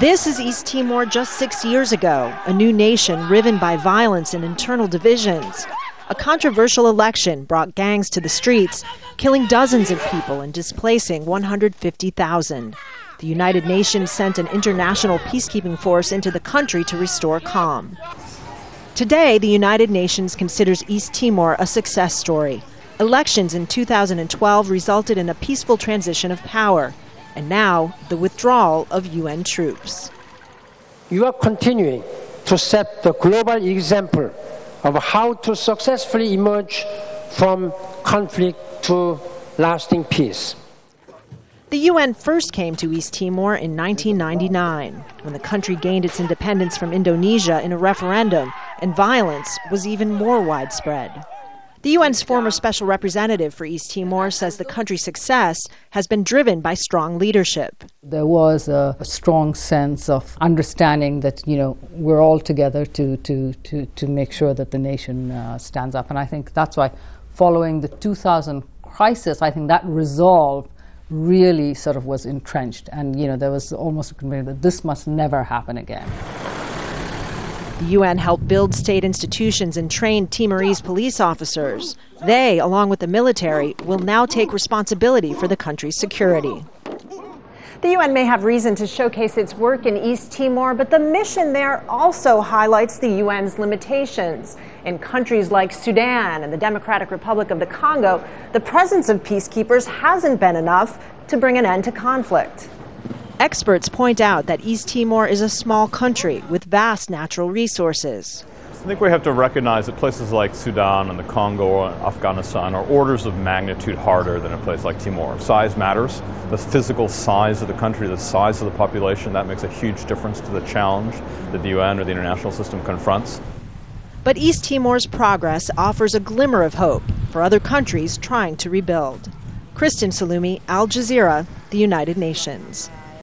This is East Timor just 6 years ago, a new nation riven by violence and internal divisions. A controversial election brought gangs to the streets, killing dozens of people and displacing 150,000. The United Nations sent an international peacekeeping force into the country to restore calm. Today, the United Nations considers East Timor a success story. Elections in 2012 resulted in a peaceful transition of power, and now the withdrawal of UN troops. You are continuing to set the global example of how to successfully emerge from conflict to lasting peace. The UN first came to East Timor in 1999, when the country gained its independence from Indonesia in a referendum, and violence was even more widespread. The UN's former special representative for East Timor says the country's success has been driven by strong leadership. There was a strong sense of understanding that, we're all together to make sure that the nation stands up. And I think that's why, following the 2000 crisis, I think that resolve really sort of was entrenched. And, there was almost a conviction that this must never happen again. The UN helped build state institutions and train Timorese police officers. They, along with the military, will now take responsibility for the country's security. The UN may have reason to showcase its work in East Timor, but the mission there also highlights the UN's limitations. In countries like Sudan and the Democratic Republic of the Congo, the presence of peacekeepers hasn't been enough to bring an end to conflict. Experts point out that East Timor is a small country with vast natural resources. I think we have to recognize that places like Sudan and the Congo and Afghanistan are orders of magnitude harder than a place like Timor. Size matters. The physical size of the country, the size of the population, that makes a huge difference to the challenge that the UN or the international system confronts. But East Timor's progress offers a glimmer of hope for other countries trying to rebuild. Kristen Saloomey, Al Jazeera, the United Nations.